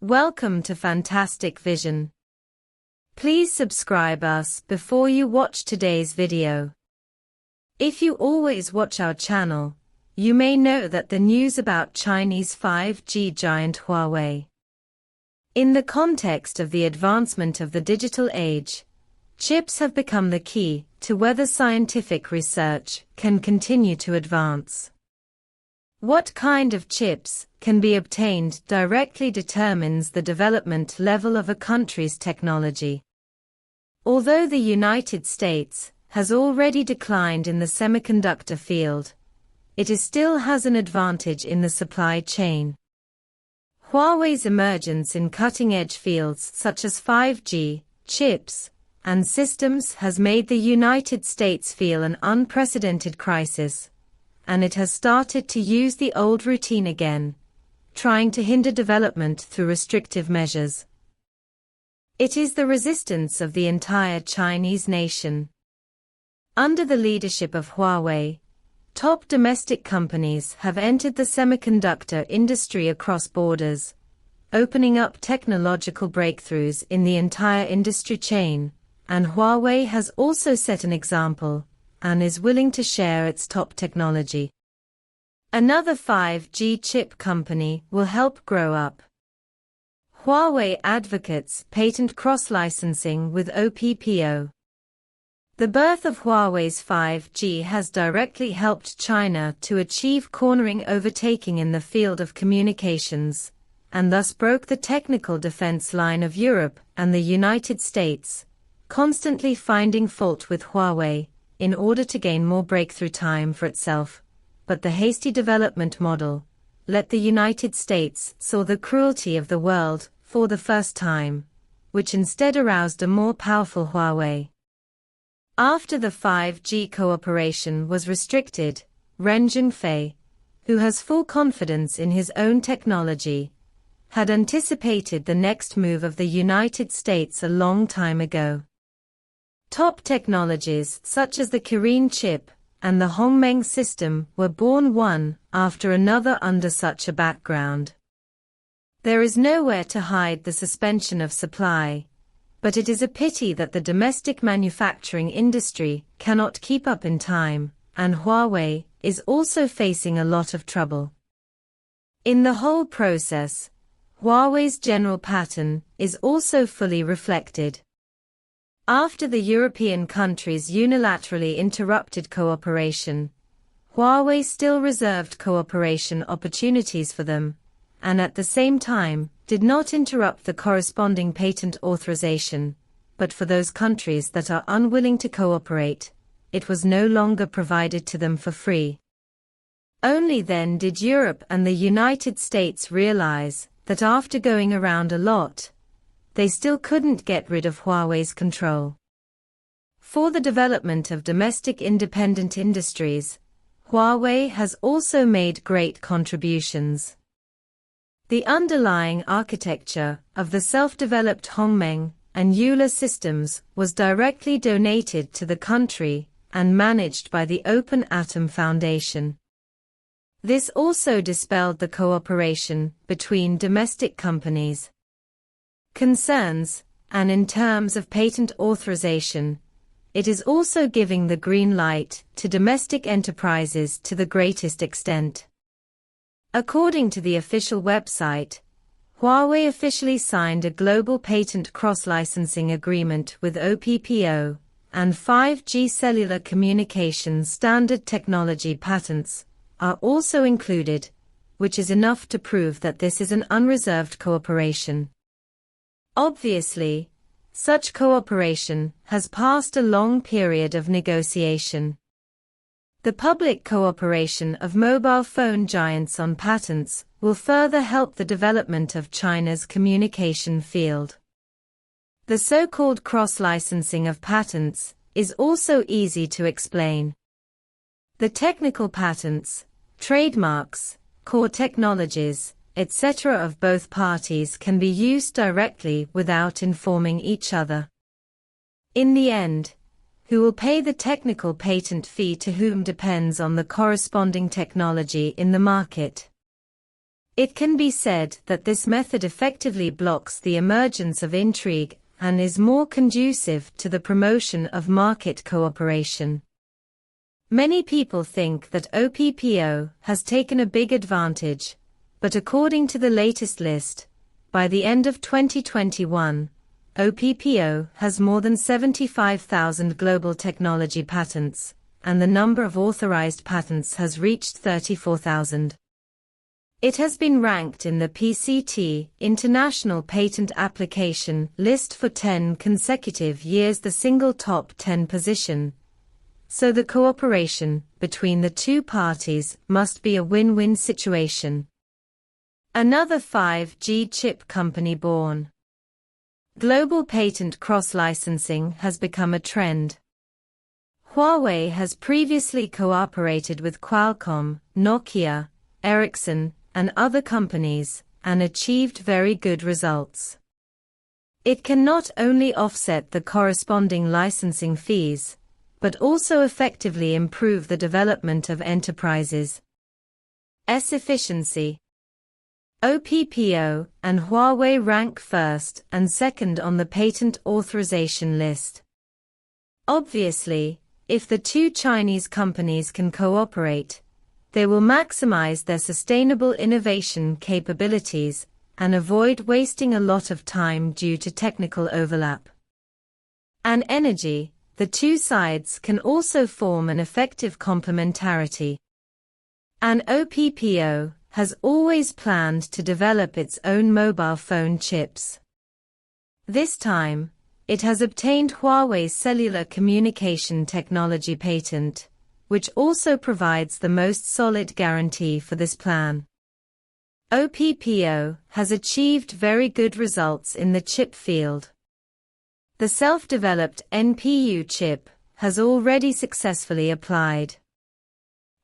Welcome to Fantastic Vision. Please subscribe us before you watch today's video. If you always watch our channel, you may know that the news about Chinese 5G giant Huawei. In the context of the advancement of the digital age, chips have become the key to whether scientific research can continue to advance. What kind of chips can be obtained directly determines the development level of a country's technology. Although the United States has already declined in the semiconductor field, it still has an advantage in the supply chain. Huawei's emergence in cutting-edge fields such as 5G, chips, and systems has made the United States feel an unprecedented crisis, and it has started to use the old routine again, trying to hinder development through restrictive measures. It is the resistance of the entire Chinese nation. Under the leadership of Huawei, top domestic companies have entered the semiconductor industry across borders, opening up technological breakthroughs in the entire industry chain, and Huawei has also set an example and is willing to share its top technology. Another 5G chip company will help grow up. Huawei advocates patent cross-licensing with OPPO. The birth of Huawei's 5G has directly helped China to achieve cornering overtaking in the field of communications, and thus broke the technical defense line of Europe and the United States, constantly finding fault with Huawei in order to gain more breakthrough time for itself. But the hasty development model let the United States saw the cruelty of the world for the first time, which instead aroused a more powerful Huawei. After the 5G cooperation was restricted, Ren Zhengfei, who has full confidence in his own technology, had anticipated the next move of the United States a long time ago. Top technologies such as the Kirin chip and the Hongmeng system were born one after another under such a background. There is nowhere to hide the suspension of supply, but it is a pity that the domestic manufacturing industry cannot keep up in time, and Huawei is also facing a lot of trouble. In the whole process, Huawei's general pattern is also fully reflected. After the European countries unilaterally interrupted cooperation, Huawei still reserved cooperation opportunities for them, and at the same time did not interrupt the corresponding patent authorization, but for those countries that are unwilling to cooperate, it was no longer provided to them for free. Only then did Europe and the United States realize that after going around a lot, they still couldn't get rid of Huawei's control. For the development of domestic independent industries, Huawei has also made great contributions. The underlying architecture of the self-developed Hongmeng and Euler systems was directly donated to the country and managed by the Open Atom Foundation. This also dispelled the cooperation between domestic companies. Concerns, and in terms of patent authorization, it is also giving the green light to domestic enterprises to the greatest extent. According to the official website, Huawei officially signed a global patent cross-licensing agreement with OPPO, and 5G cellular communications standard technology patents are also included, which is enough to prove that this is an unreserved cooperation. Obviously, such cooperation has passed a long period of negotiation. The public cooperation of mobile phone giants on patents will further help the development of China's communication field. The so-called cross-licensing of patents is also easy to explain. The technical patents, trademarks, core technologies, etc. of both parties can be used directly without informing each other. In the end, who will pay the technical patent fee to whom depends on the corresponding technology in the market. It can be said that this method effectively blocks the emergence of intrigue and is more conducive to the promotion of market cooperation. Many people think that OPPO has taken a big advantage, but according to the latest list, by the end of 2021, OPPO has more than 75,000 global technology patents, and the number of authorized patents has reached 34,000. It has been ranked in the PCT International Patent Application list for 10 consecutive years, the single top 10 position. So the cooperation between the two parties must be a win-win situation. Another 5G chip company born. Global patent cross-licensing has become a trend. Huawei has previously cooperated with Qualcomm, Nokia, Ericsson, and other companies, and achieved very good results. It can not only offset the corresponding licensing fees, but also effectively improve the development of enterprises' efficiency. OPPO and Huawei rank first and second on the patent authorization list. Obviously, if the two Chinese companies can cooperate, they will maximize their sustainable innovation capabilities and avoid wasting a lot of time due to technical overlap and energy. The two sides can also form an effective complementarity. And OPPO has always planned to develop its own mobile phone chips. This time, it has obtained Huawei's cellular communication technology patent, which also provides the most solid guarantee for this plan. OPPO has achieved very good results in the chip field. The self-developed NPU chip has already successfully applied.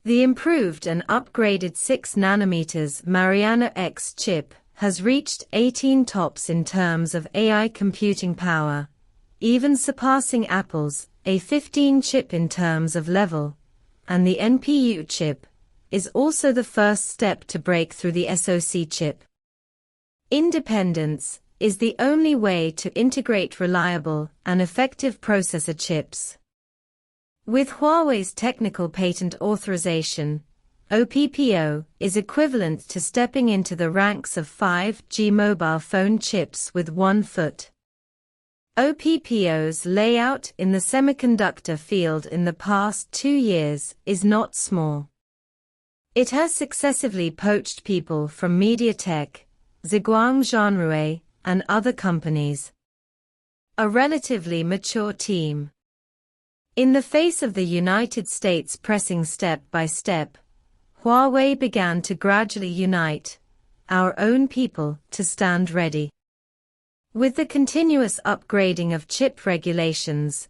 The improved and upgraded 6nm Mariana X chip has reached 18 tops in terms of AI computing power, even surpassing Apple's A15 chip in terms of level, and the NPU chip is also the first step to break through the SoC chip. Independence is the only way to integrate reliable and effective processor chips. With Huawei's technical patent authorization, OPPO is equivalent to stepping into the ranks of 5G mobile phone chips with 1 foot. OPPO's layout in the semiconductor field in the past 2 years is not small. It has successively poached people from MediaTek, Ziguang Zhanrui, and other companies. A relatively mature team. In the face of the United States pressing step by step, Huawei began to gradually unite our own people to stand ready. With the continuous upgrading of chip regulations,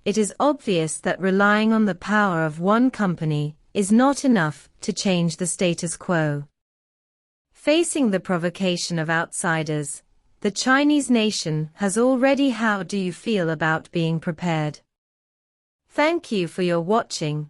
it is obvious that relying on the power of one company is not enough to change the status quo. Facing the provocation of outsiders, the Chinese nation has already. How do you feel about being prepared? Thank you for your watching.